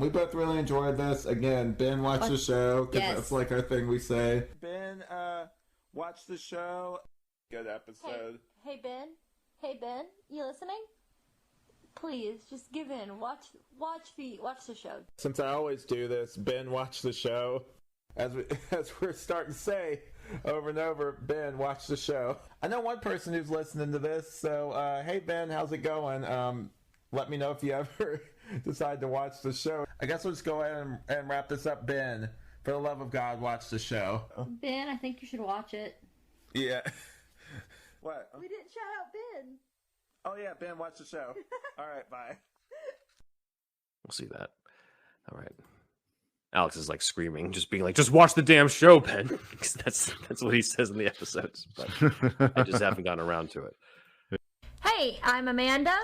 We both really enjoyed this. Again, Ben, watch the show, because that's like our thing we say. Ben, watch the show. Good episode. Hey, Ben. Hey, Ben. You listening? Please, just give in. Watch the show. Since I always do this, Ben, watch the show. As we're starting to say over and over, Ben, watch the show. I know one person who's listening to this, so hey Ben, how's it going? Let me know if you ever decide to watch the show. I guess we'll just go ahead and wrap this up. Ben, for the love of God, watch the show. Ben, I think you should watch it. Yeah. What? We didn't shout out Ben. Oh yeah, Ben, watch the show. All right, bye. We'll see that. All right. Alex is like screaming, just being like, just watch the damn show, Ben. that's what he says in the episodes. But I just haven't gotten around to it. Hey, I'm Amanda.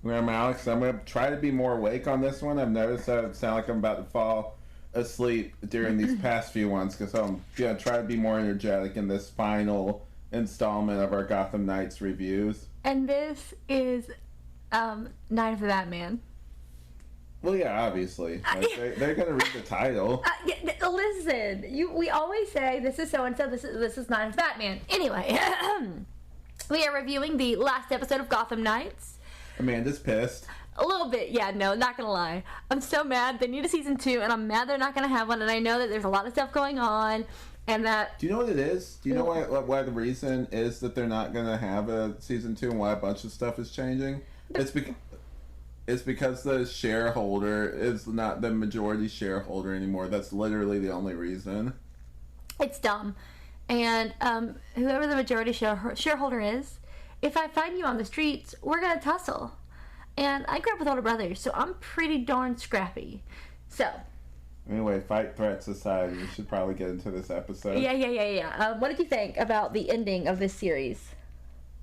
I'm Alex. I'm going to try to be more awake on this one. I've noticed that I sound like I'm about to fall asleep during these past few ones, because I'm going to try to be more energetic in this final installment of our Gotham Knights reviews. And this is Night of the Batman. Well, yeah, obviously. Like, they're going to read the title. Listen, we always say this is so-and-so, this is Night of the Batman. Anyway, we are reviewing the last episode of Gotham Knights. Amanda's pissed. A little bit, yeah, no, not gonna lie. I'm so mad. They need a season 2, and I'm mad they're not gonna have one, and I know that there's a lot of stuff going on, and that... Do you know what it is? Do you know why the reason is that they're not gonna have a season 2 and why a bunch of stuff is changing? It's because the shareholder is not the majority shareholder anymore. That's literally the only reason. It's dumb. And whoever the majority shareholder is, if I find you on the streets, we're going to tussle. And I grew up with older brothers, so I'm pretty darn scrappy. So. Anyway, fight threats aside, we should probably get into this episode. Yeah. What did you think about the ending of this series?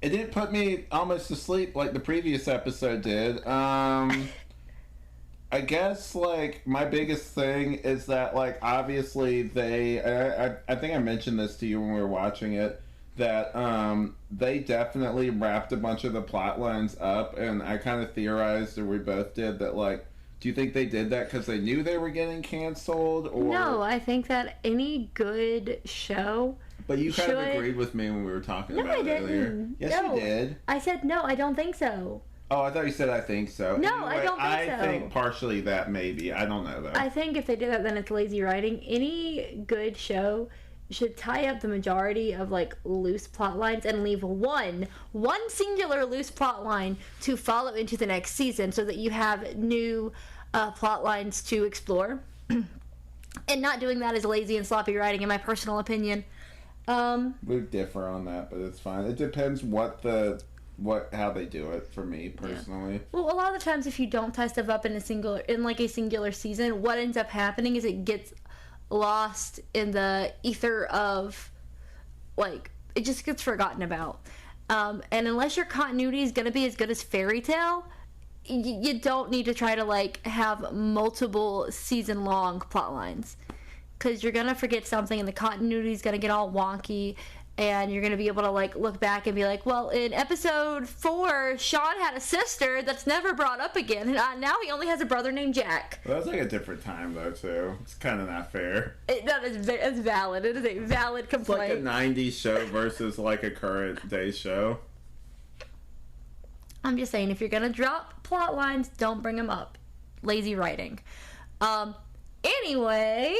It didn't put me almost to sleep like the previous episode did. I guess, like, my biggest thing is that, like, obviously I think I mentioned this to you when we were watching it, that they definitely wrapped a bunch of the plot lines up, and I kind of theorized, or we both did, that, like, do you think they did that because they knew they were getting canceled? Or... No, I think that any good show... But you kind of agreed with me when we were talking about it earlier. Yes, you did. I said, no, I don't think so. Oh, I thought you said I think so. No, anyway, I don't think so. I think partially that maybe. I don't know, though. I think if they do that, then it's lazy writing. Any good show should tie up the majority of, like, loose plot lines and leave one singular loose plot line to follow into the next season so that you have new plot lines to explore. And not doing that is lazy and sloppy writing, in my personal opinion. We differ on that, but it's fine. It depends how they do it for me personally. Yeah. Well, a lot of the times if you don't tie stuff up in a singular season, what ends up happening is it gets lost in the ether of, like, it just gets forgotten about. And unless your continuity is going to be as good as fairy tale, you don't need to try to, like, have multiple season long plot lines. Because you're going to forget something and the continuity is going to get all wonky, and you're going to be able to, like, look back and be like, well, in episode 4, Sean had a sister that's never brought up again, and now he only has a brother named Jack. Well, that's like a different time, though, too. It's kind of not fair. It's valid. It is a valid complaint. It's like a 90s show versus, like, a current day show. I'm just saying, if you're going to drop plot lines, don't bring them up. Lazy writing. Anyway...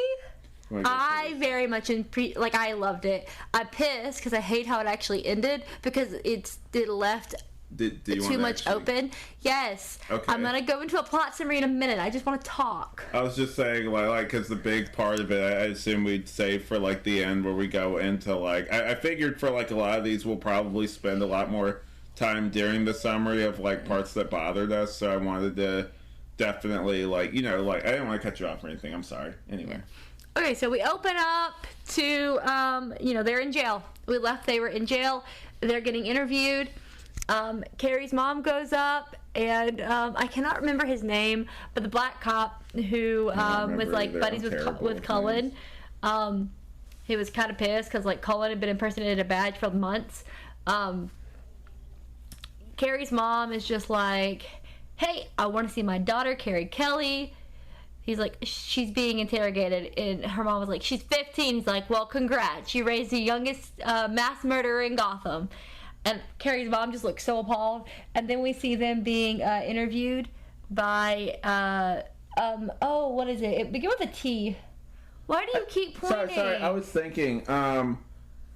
I very much I loved it. I'm pissed because I hate how it actually ended because it left too much open. Yes. Okay. I'm gonna go into a plot summary in a minute. I just want to talk. I was just saying, like, because the big part of it, I assume we'd save for, like, the end where we go into, like, I figured for, like, a lot of these we'll probably spend a lot more time during the summary of, like, parts that bothered us. So I wanted to definitely, like, you know, like, I didn't want to cut you off or anything. I'm sorry. Anyway. Yeah. Okay, so we open up to, they're in jail. We left, they were in jail. They're getting interviewed. Carrie's mom goes up, and I cannot remember his name, but the black cop who was, like, buddies with Cullen, he was kind of pissed because, like, Cullen had been impersonating a badge for months. Carrie's mom is just like, hey, I want to see my daughter, Carrie Kelly. he's like, she's being interrogated, and her mom was like, she's 15. He's like, well, congrats, you raised the youngest mass murderer in Gotham. And Carrie's mom just looks so appalled. And then we see them being interviewed by what is it? It began with a T. Why do you keep pointing? Sorry, I was thinking,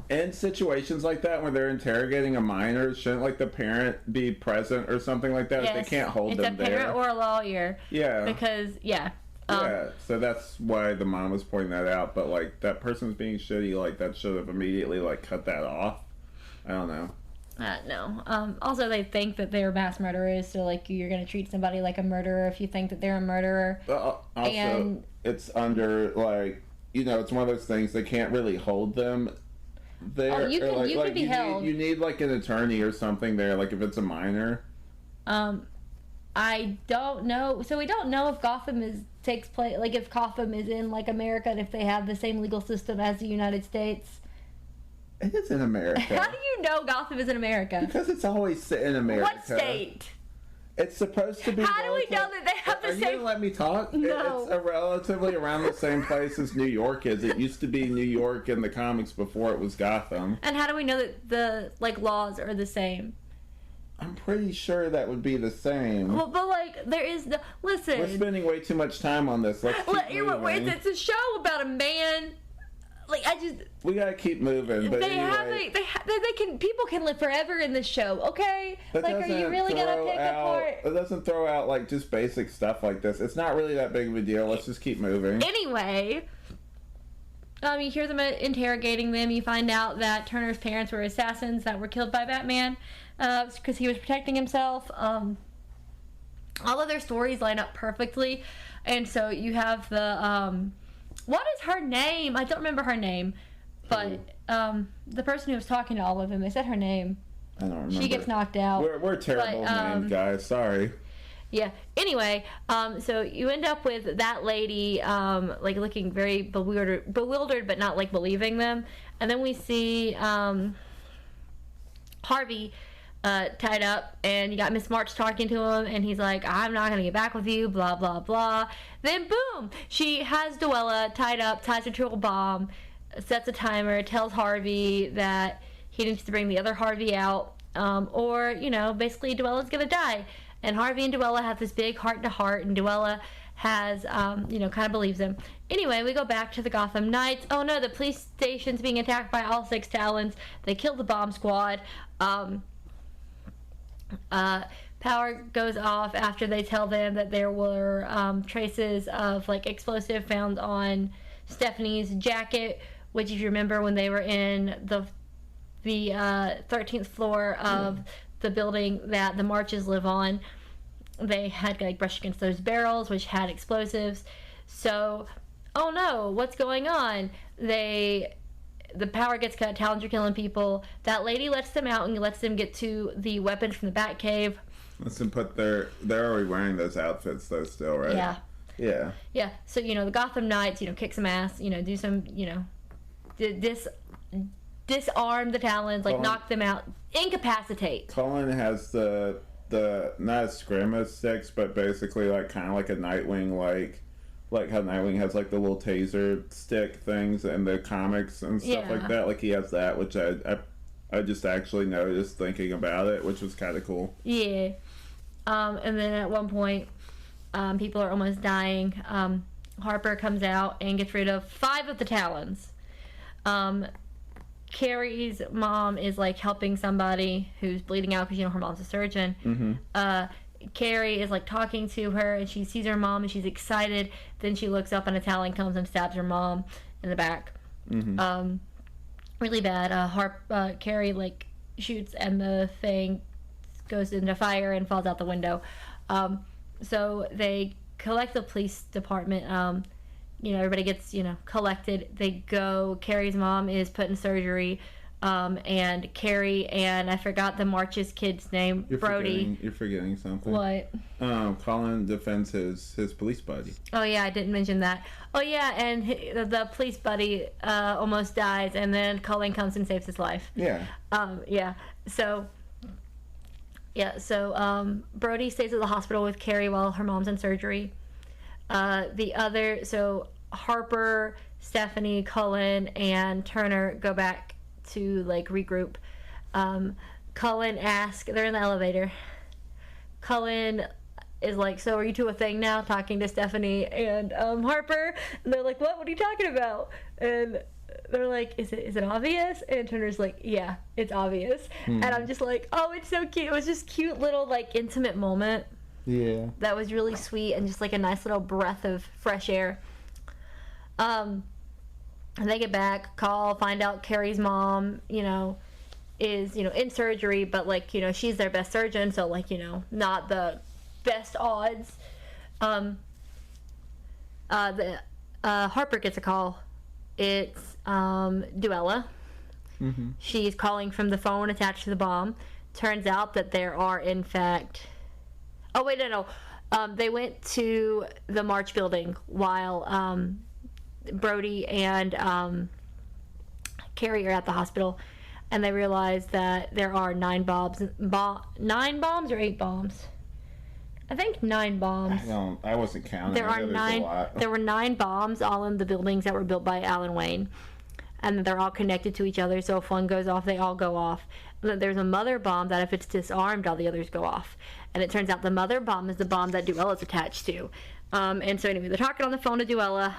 in situations like that where they're interrogating a minor, shouldn't like the parent be present or something like that? Yes, If they can't hold them there. It's a parent or a lawyer. Yeah. Because so that's why the mom was pointing that out. But like that person's being shitty, like that should have immediately like cut that off. I don't know. No. Also, they think that they're mass murderers, so like you're gonna treat somebody like a murderer if you think that they're a murderer. Also, it's under like it's one of those things they can't really hold them there. Oh, you can be held. You need like an attorney or something there, like if it's a minor. I don't know. So we don't know if Gotham takes place, like if Gotham is in like America and if they have the same legal system as the United States. It is in America. How do you know Gotham is in America? Because it's always in America. What state? It's supposed to be. How do we know that they have the same? Are you gonna let me talk? No. It's relatively around the same place as New York is. It used to be New York in the comics before it was Gotham. And how do we know that the laws are the same? I'm pretty sure that would be the same. Well, but like there is the listen. We're spending way too much time on this. Let's keep moving. It's a show about a man. Like we gotta keep moving. But people can live forever in this show, okay? Like, are you really gonna pick apart? It doesn't throw out like just basic stuff like this. It's not really that big of a deal. Let's just keep moving. Anyway, you hear them interrogating them. You find out that Turner's parents were assassins that were killed by Batman because he was protecting himself. All of their stories line up perfectly, and so you have the what is her name? I don't remember her name, but the person who was talking to all of them, they said her name. I don't remember. She gets knocked out. We're terrible names, guys. Sorry. Yeah. Anyway, so you end up with that lady, like looking very bewildered, but not like believing them. And then we see Harvey tied up, and you got Miss March talking to him, and he's like, I'm not gonna get back with you, blah blah blah. Then boom, she has Duella tied up, ties her to a bomb, sets a timer, tells Harvey that he needs to bring the other Harvey out, or basically Duella's gonna die. And Harvey and Duella have this big heart to heart, and Duella has kind of believes him. Anyway, we go back to the Gotham Knights. Oh no, the police station's being attacked by all 6 Talons. They kill the bomb squad. Power goes off after they tell them that there were traces of like explosive found on Stephanie's jacket, which if you remember when they were in the 13th floor of the building that the Marches live on, they had like brushed against those barrels which had explosives. So, oh no, what's going on? The power gets cut, Talons are killing people. That lady lets them out and lets them get to the weapons from the Batcave. Lets them put they're already wearing those outfits though still, right? Yeah. Yeah. Yeah. So, the Gotham Knights, kick some ass, do some, disarm the Talons, like knock them out, incapacitate. Colin has the not Screamo sticks, but basically like kind of like a Nightwing, like how Nightwing has like the little taser stick things in the comics and stuff like that. Like he has that, which I just actually noticed thinking about it, which was kind of cool. Yeah. And then at one point, people are almost dying. Harper comes out and gets rid of 5 of the Talons. Carrie's mom is like helping somebody who's bleeding out because her mom's a surgeon. Mm-hmm. Carrie is like talking to her, and she sees her mom and she's excited. Then she looks up and a Talon comes and stabs her mom in the back. Mm-hmm. Really bad. Carrie like shoots and the thing goes into fire and falls out the window. So they collect the police department. Everybody gets collected. They go. Carrie's mom is put in surgery. And Carrie and I forgot the March's kid's name. Brody. You're forgetting something. What? Colin defends his police buddy. Oh yeah, I didn't mention that. Oh yeah, and the police buddy almost dies, and then Colin comes and saves his life. Yeah. Yeah. So. Yeah. So Brody stays at the hospital with Carrie while her mom's in surgery. So Harper, Stephanie, Cullen, and Turner go back to like regroup. Cullen asks, they're in the elevator. Cullen is like, so are you two a thing now? Talking to Stephanie and Harper. And they're like, what are you talking about? And they're like, is it obvious? And Turner's like, yeah, it's obvious. And I'm just like, oh, it's so cute. It was just cute little like intimate moment. Yeah. That was really sweet and just like a nice little breath of fresh air. And they get back, find out Carrie's mom, is, in surgery, but like, she's their best surgeon, so like, not the best odds. Harper gets a call. It's Duella. Mm-hmm. She's calling from the phone attached to the bomb. Turns out that there are, in fact... Oh, wait, no. They went to the March building while Brody and Carrie are at the hospital, and they realized that there are 9 bombs. 9 bombs or 8 bombs? I think 9 bombs. I wasn't counting. There are 9. There were 9 bombs all in the buildings that were built by Alan Wayne, and they're all connected to each other. So if one goes off, they all go off. And then there's a mother bomb that if it's disarmed, all the others go off. And it turns out the mother bomb is the bomb that Duella's attached to. And so anyway, they're talking on the phone to Duella.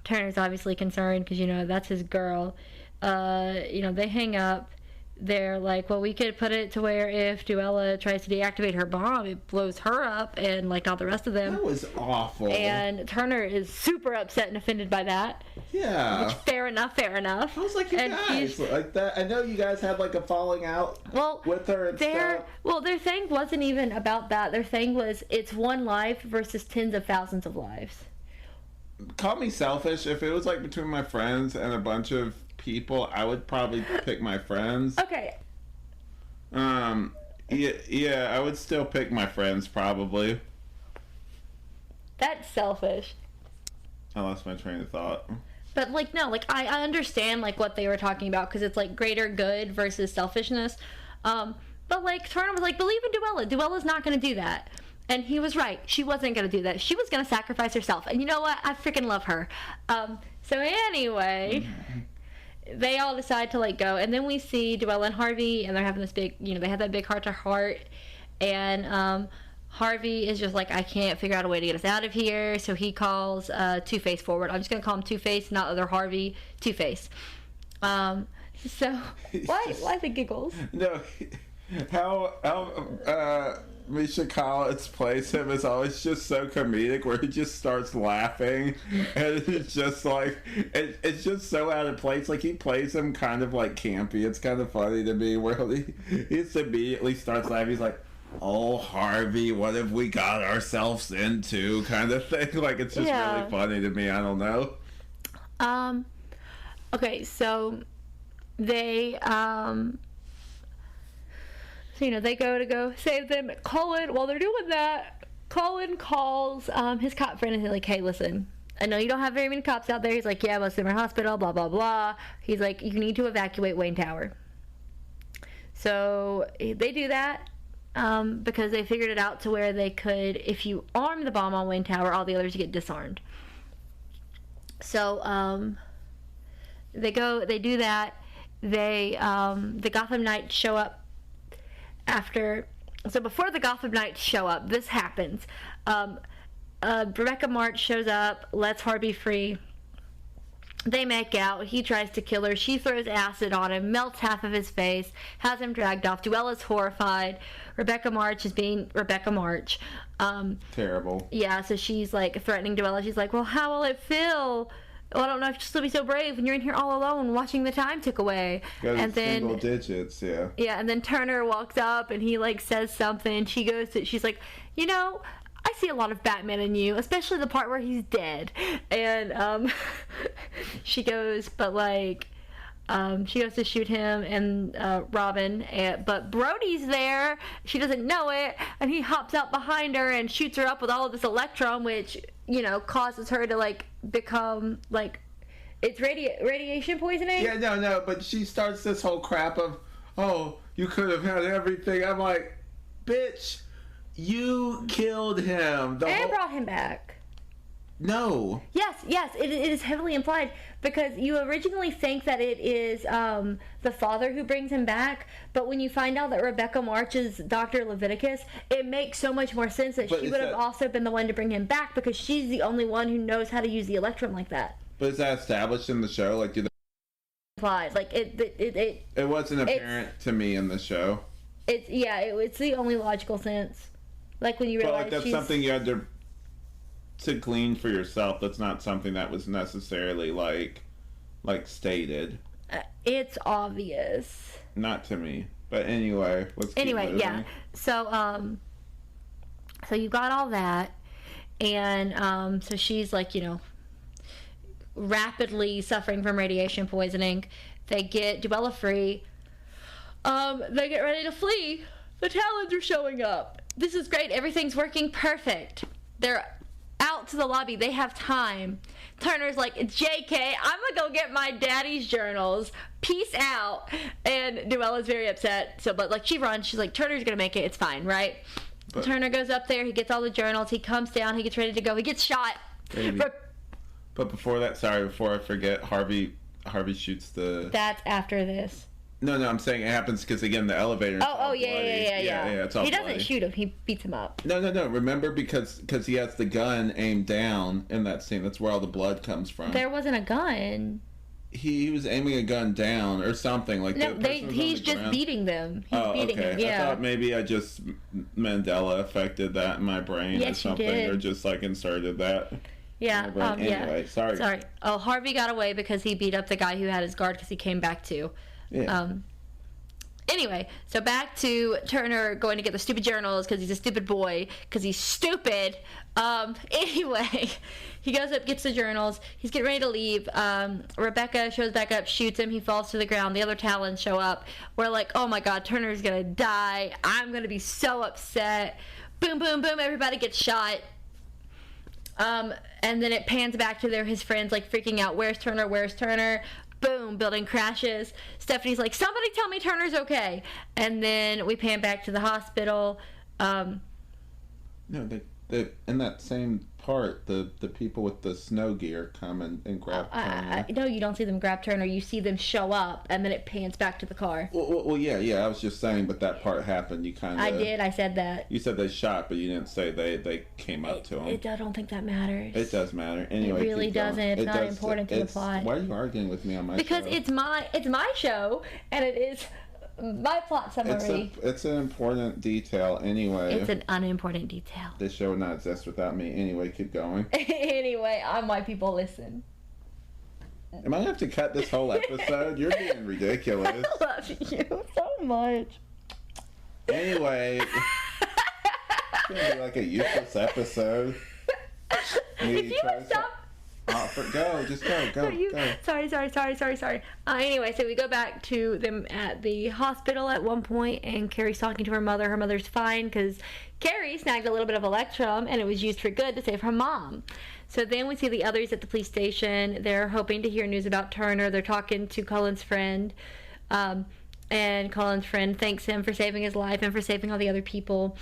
Turner's obviously concerned because that's his girl. They hang up. They're like, well, we could put it to where if Duella tries to deactivate her bomb, it blows her up and like not the rest of them. That was awful. And Turner is super upset and offended by that. Yeah. Which, fair enough. I was like, you guys like that. I know you guys had like a falling out with her and stuff. Well, their thing wasn't even about that. Their thing was it's one life versus tens of thousands of lives. Call me selfish. If it was like between my friends and a bunch of people, I would probably pick my friends. Okay. Yeah, I would still pick my friends probably. That's selfish. I lost my train of thought. But like no, like I understand like what they were talking about because it's like greater good versus selfishness. But like Turner was like, believe in Duella. Duella's not going to do that. And he was right. She wasn't going to do that. She was going to sacrifice herself. And you know what? I freaking love her. So anyway, they all decide to like go. And then we see Duella and Harvey, and they're having this big, they have that big heart-to-heart. And Harvey is just like, I can't figure out a way to get us out of here. So he calls Two-Face forward. I'm just going to call him Two-Face, not other Harvey. Two-Face. So why the giggles? No, how Misha Collins plays him is always just so comedic, where he just starts laughing, and it's just like it's just so out of place. Like he plays him kind of like campy. It's kind of funny to me where he just immediately starts laughing. He's like, "Oh, Harvey, what have we got ourselves into?" kind of thing. Like it's just really funny to me. I don't know. Okay, so they they go save them. Cullen, while they're doing that, Cullen calls his cop friend and he's like, hey, listen, I know you don't have very many cops out there. He's like, yeah, most of them are in hospital, blah, blah, blah. He's like, you need to evacuate Wayne Tower. So they do that because they figured it out to where they could, if you arm the bomb on Wayne Tower, all the others get disarmed. So they do that. The Gotham Knights show up after. So before the Gotham Knights show up, this happens. Rebecca March shows up, lets Harvey free. They make out. He tries to kill her. She throws acid on him, melts half of his face, has him dragged off. Duella's horrified. Rebecca March is being Rebecca March. Terrible. Yeah, so she's like threatening Duella. She's like, well, how will it feel? Well, I don't know if you'll still be so brave when you're in here all alone watching the time tick away. And then single digits, yeah. Yeah, and then Turner walks up and he like says something. She's like, I see a lot of Batman in you, especially the part where he's dead. And she goes, but like, she goes to shoot him and Robin, but Brody's there. She doesn't know it, and he hops out behind her and shoots her up with all of this electron, which causes her to like become like it's radiation poisoning. Yeah, no, but she starts this whole crap of, oh, you could have had everything. I'm like, bitch, You killed him. And brought him back. No. Yes, it is heavily implied because you originally think that it is the father who brings him back, but when you find out that Rebecca March is Dr. Leviticus, it makes so much more sense that she would have also been the one to bring him back because she's the only one who knows how to use the Electrum like that. But is that established in the show? Like, implied, like it wasn't apparent to me in the show. It's the only logical sense. Like when you realize, but like that's something you had to glean for yourself. That's not something that was necessarily like stated. It's obvious. Not to me. But anyway, let's keep moving. Yeah. So so you got all that, and so she's like, rapidly suffering from radiation poisoning. They get Duella free. They get ready to flee. The Talons are showing up. This is great. Everything's working perfect. They're out to the lobby. They have time. Turner's like, JK, I'm gonna go get my daddy's journals. Peace out. And Duella's very upset. But like she runs. She's like, Turner's gonna make it. It's fine, right? But Turner goes up there. He gets all the journals. He comes down. He gets ready to go. He gets shot. But before that, before I forget, Harvey shoots the... That's after this. No, I'm saying it happens because, again, the elevator... Yeah, it's all he doesn't bloody. shoot him. He beats him up. No. Remember, because he has the gun aimed down in that scene. That's where all the blood comes from. There wasn't a gun. He was aiming a gun down or something. Like no, he's just beating them. He's beating him, yeah. I thought maybe I just Mandela affected that in my brain or something. You did. Or just, like, inserted that. Yeah. Anyway, sorry. Oh, Harvey got away because he beat up the guy who had his guard because he came back too. Yeah. Anyway, so back to Turner going to get the stupid journals because he's a stupid boy because he's stupid. Anyway, he goes up, gets the journals. He's getting ready to leave. Rebecca shows back up, shoots him. He falls to the ground. The other Talons show up. We're like, oh my God, Turner's gonna die. I'm gonna be so upset. Boom, boom, boom. Everybody gets shot. And then it pans back to his friends like freaking out. Where's Turner? Where's Turner? Boom, building crashes. Stephanie's like, somebody tell me Turner's okay. And then we pan back to the hospital. No, they in that same part, the people with the snow gear come and grab Turner. No, you don't see them grab Turner. You see them show up, and then it pans back to the car. Well, yeah. I was just saying, but that part happened. You kind of. I did. I said that. You said they shot, but you didn't say they came up to him. I don't think that matters. It does matter. Anyway, it really doesn't. It's not important to the plot. Why are you arguing with me on my show? Because it's my show, and it is my plot summary. It's an important detail anyway. It's an unimportant detail. This show would not exist without me. Anyway, keep going. Anyway, I'm why people listen. Am I gonna have to cut this whole episode? You're being ridiculous. I love you so much. Anyway, it's gonna be like a useless episode. If you would stop. Just go. Sorry. Anyway, so we go back to them at the hospital at one point, and Carrie's talking to her mother. Her mother's fine because Carrie snagged a little bit of Electrum, and it was used for good to save her mom. So then we see the others at the police station. They're hoping to hear news about Turner. They're talking to Cullen's friend, and Cullen's friend thanks him for saving his life and for saving all the other people.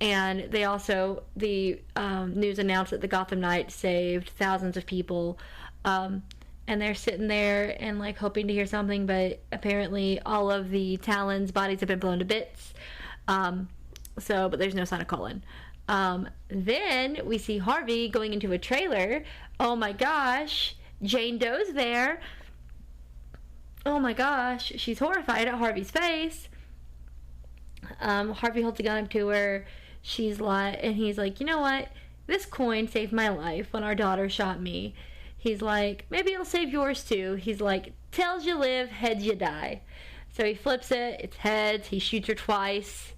And they also, the news announced that the Gotham Knights saved thousands of people. And they're sitting there and like hoping to hear something, but apparently all of the Talons' bodies have been blown to bits. But there's no sign of Cullen. Then we see Harvey going into a trailer. Oh my gosh, Jane Doe's there. Oh my gosh, she's horrified at Harvey's face. Harvey holds a gun up to her. She's like, and he's like, you know what? This coin saved my life when our daughter shot me. He's like, maybe it'll save yours too. He's like, tails you live, heads you die. So he flips it. It's heads. He shoots her twice,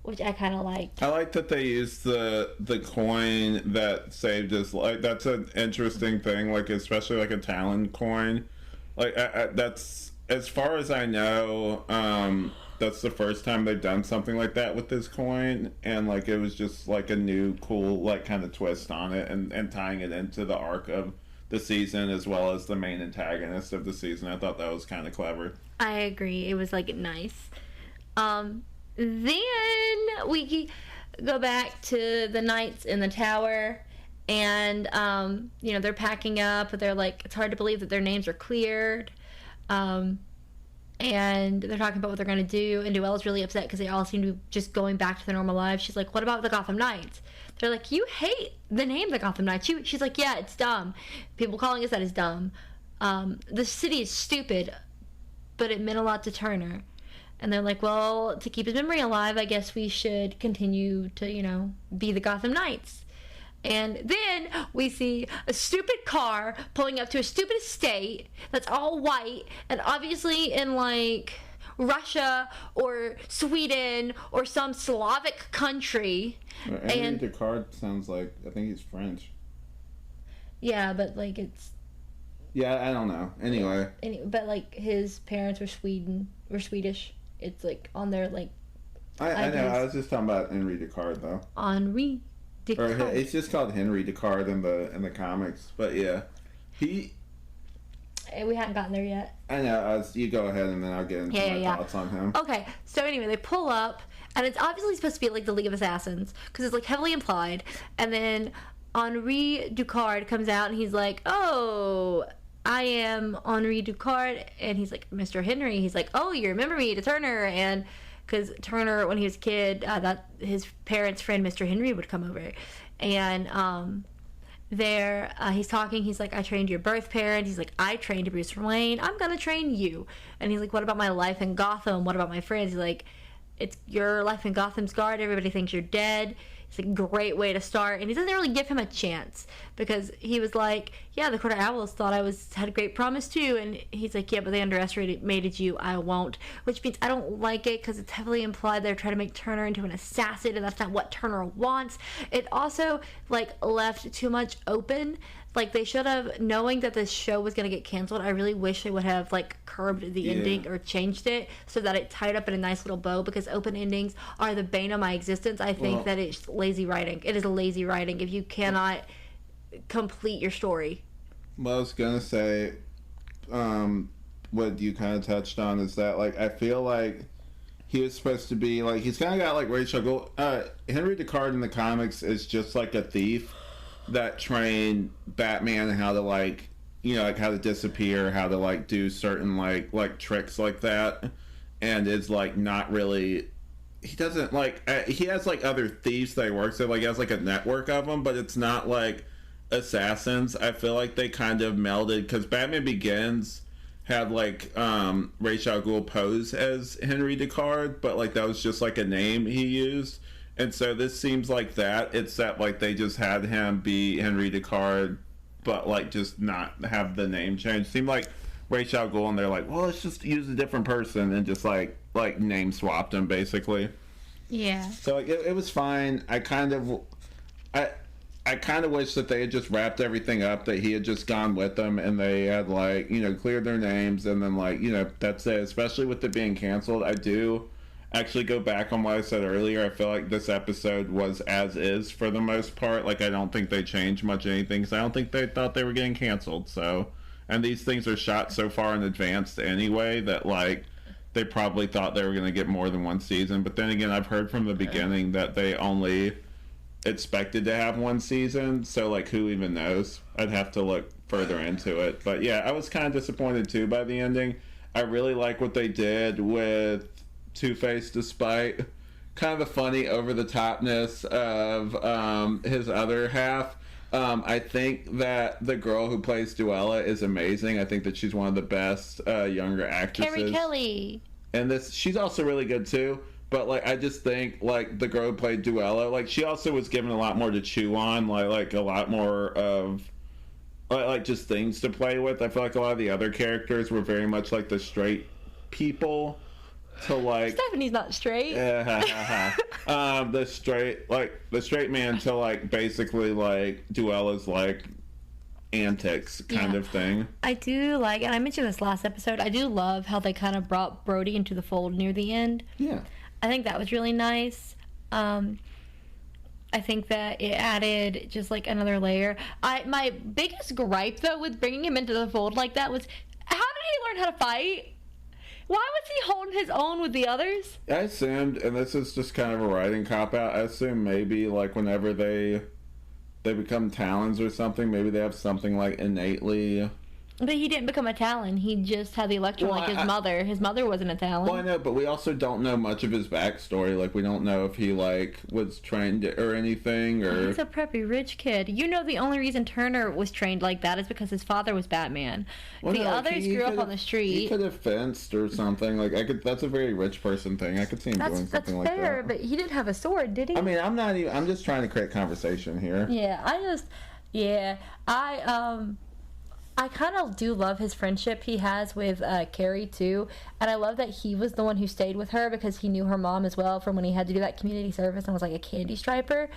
which I kind of liked. I like that they used the coin that saved his life. That's an interesting thing, like especially like a Talon coin. Like that's, as far as I know, that's the first time they've done something like that with this coin, and like it was just like a new cool like kind of twist on it, and tying it into the arc of the season as well as the main antagonist of the season. I thought that was kind of clever. I agree. It was like nice. Then we go back to the Knights in the tower, and they're packing up. They're like, it's hard to believe that their names are cleared, and they're talking about what they're gonna do. And Duella's really upset because they all seem to be just going back to their normal lives. She's like, what about the Gotham Knights? They're like, you hate the name the Gotham Knights. She's like, yeah, it's dumb. People calling us that is dumb. The city is stupid, but it meant a lot to Turner. And they're like, well, to keep his memory alive, I guess we should continue to, be the Gotham Knights. And then we see a stupid car pulling up to a stupid estate that's all white, and obviously in, like, Russia or Sweden or some Slavic country. Henry Descartes sounds like, I think he's French. Yeah, but, like, it's... Yeah, I don't know. Anyway. But, like, his parents were Swedish. It's, like, on their, like... I know. I was just talking about Henry Descartes, though. Henri Descartes. Or it's just called Henry Descartes in the comics. But, yeah. We hadn't gotten there yet. I know. You go ahead, and then I'll get into my thoughts on him. Okay. So, anyway, they pull up, and it's obviously supposed to be, like, the League of Assassins, because it's, like, heavily implied. And then Henri Descartes comes out, and he's like, oh... I am Henri Descartes, and he's like, Mr. Henry. He's like, oh, you remember me to Turner, and because Turner, when he was a kid, that his parents' friend, Mr. Henry, would come over, and he's talking. He's like, I trained your birth parent. He's like, I trained Bruce Wayne. I'm gonna train you. And he's like, what about my life in Gotham? What about my friends? He's like, it's your life in Gotham's Guard. Everybody thinks you're dead. It's a great way to start, and he doesn't really give him a chance because he was like, yeah, the Quarter Owls thought I had a great promise too, and he's like, yeah, but they underestimated you. I won't, which means I don't like it because it's heavily implied they're trying to make Turner into an assassin, and that's not what Turner wants. It also like left too much open. Like, they should have, knowing that this show was going to get canceled, I really wish they would have, like, curbed the ending or changed it so that it tied up in a nice little bow, because open endings are the bane of my existence. I think that it's lazy writing. It is lazy writing if you cannot complete your story. Well, I was going to say, what you kind of touched on is that, like, I feel like he was supposed to be, like, he's kind of got, like, Rachel Gold. Henry Descartes in the comics is just, like, a thief that trained Batman how to, like, like how to disappear, how to, like, do certain like tricks like that, and is like not really, he doesn't like, he has like other thieves that he works with, like he has like a network of them, but it's not like assassins. I feel like they kind of melded, because Batman Begins had like Ra's al Ghul pose as Henry Descartes, but like that was just like a name he used. And so this seems like that. It's that, like, they just had him be Henry Descartes, but, like, just not have the name changed. Seemed like Ra's al Ghul, and they're like, well, let's just use a different person, and just, like name swapped him, basically. Yeah. So, like, it was fine. I kind of wish that they had just wrapped everything up, that he had just gone with them, and they had, like, cleared their names, and then, like, that's it. Especially with it being canceled. I do actually go back on what I said earlier. I feel like this episode was as is for the most part. Like, I don't think they changed much anything, because I don't think they thought they were getting canceled. So, and these things are shot so far in advance anyway that, like, they probably thought they were going to get more than one season. But then again, I've heard from the beginning that they only expected to have one season, so, like, who even knows? I'd have to look further into it. But yeah, I was kind of disappointed too by the ending. I really like what they did with Two-Face, despite kind of the funny over-the-topness of his other half. I think that the girl who plays Duella is amazing. I think that she's one of the best younger actresses. Carrie Kelly. And she's also really good too. But, like, I just think, like, the girl who played Duella, like, she also was given a lot more to chew on, like a lot more of, like, just things to play with. I feel like a lot of the other characters were very much, like, the straight people to, like... Stephanie's not straight. The straight man to, like, basically, like, Duella's, like, antics kind of thing. I do like, and I mentioned this last episode, I do love how they kind of brought Brody into the fold near the end. Yeah. I think that was really nice. I think that it added just like another layer. My biggest gripe though with bringing him into the fold like that was, how did he learn how to fight? Why was he holding his own with the others? I assumed, and this is just kind of a writing cop-out, I assume maybe, like, whenever they become Talons or something, maybe they have something, like, innately... But he didn't become a Talon. He just had the Electron like his mother. His mother wasn't a Talon. Well, I know, but we also don't know much of his backstory. Like, we don't know if he, like, was trained or anything, or... He's a preppy rich kid. You know the only reason Turner was trained like that is because his father was Batman. Well, the others grew up on the street. He could have fenced or something. Like, that's a very rich person thing. I could see him doing something like that. That's fair, but he didn't have a sword, did he? I mean, I'm just trying to create conversation here. Yeah, I kind of do love his friendship he has with Carrie, too. And I love that he was the one who stayed with her because he knew her mom as well from when he had to do that community service and was like a candy striper.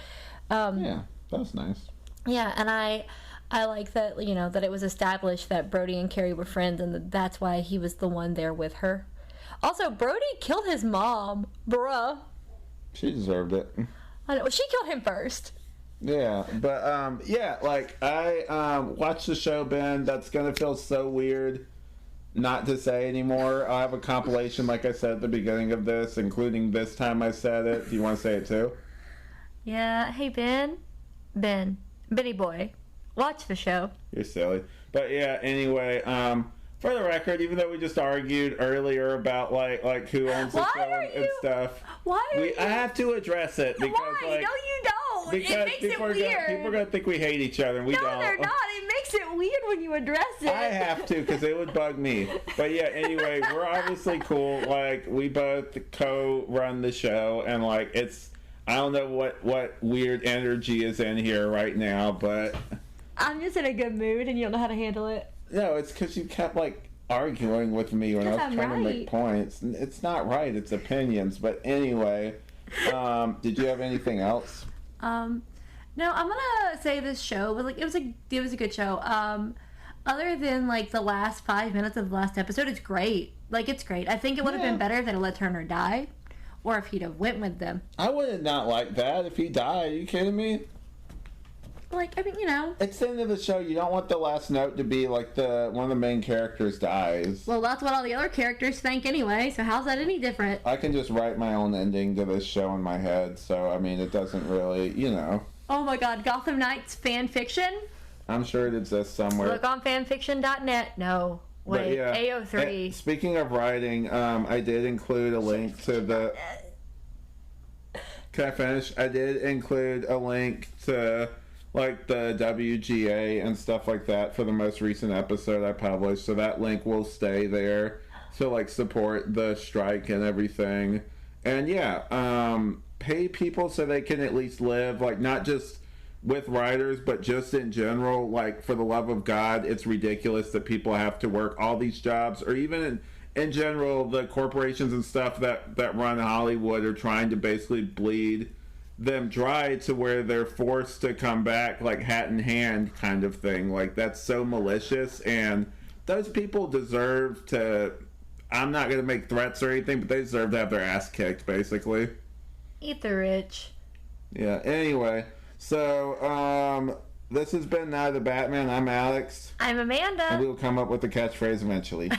Yeah, that was nice. Yeah, and I like that, you know, that it was established that Brody and Carrie were friends and that's why he was the one there with her. Also, Brody killed his mom. Bruh. She deserved it. I know. She killed him first. Yeah, but yeah, like I watched the show, Ben. That's gonna feel so weird not to say anymore. I have a compilation, like I said at the beginning of this, including this time I said it. Do you want to say it too? Yeah. Hey, Benny boy, watch the show. You're silly, but yeah. Anyway, for the record, even though we just argued earlier about like who owns the show and stuff, I have to address it because why? like No, you don't. because it makes people it weird. People are gonna think we hate each other, and we don't. No, they're not. It makes it weird when you address it. I have to because it would bug me. But yeah, anyway, we're obviously cool. Like we both co-run the show, and like it's I don't know what weird energy is in here right now, but I'm just in a good mood, and you don't know how to handle it. No, it's because you kept like arguing with me when I was trying to make points. It's not right. It's opinions. But anyway, did you have anything else? No, I'm gonna say this show was like it was a good show. Other than like the last 5 minutes of the last episode, it's great. Like it's great. I think it would have been better if they'd let Turner die, or if he'd have went with them. I would have not liked that if he died. Are you kidding me? Like I mean, you know, it's the end of the show. You don't want the last note to be like one of the main characters dies. Well, that's what all the other characters think anyway. So how's that any different? I can just write my own ending to this show in my head. So I mean, it doesn't really, you know. Oh my God, Gotham Knights fan fiction? I'm sure it exists somewhere. Look on fanfiction.net. No. Wait, yeah. AO3. Speaking of writing, I did include a link to the... Can I finish? I did include a link to, like, the WGA and stuff like that for the most recent episode I published. So that link will stay there to, like, support the strike and everything. And, yeah, pay people so they can at least live, like, not just with writers, but just in general. Like, for the love of God, it's ridiculous that people have to work all these jobs, or even in general, the corporations and stuff that run Hollywood are trying to basically bleed them dry to where they're forced to come back, like, hat in hand kind of thing. Like, that's so malicious, and those people deserve to... I'm not going to make threats or anything, but they deserve to have their ass kicked, basically. Eat the rich. Yeah, anyway. So, this has been Now the Batman. I'm Alex. I'm Amanda. And we'll come up with the catchphrase eventually.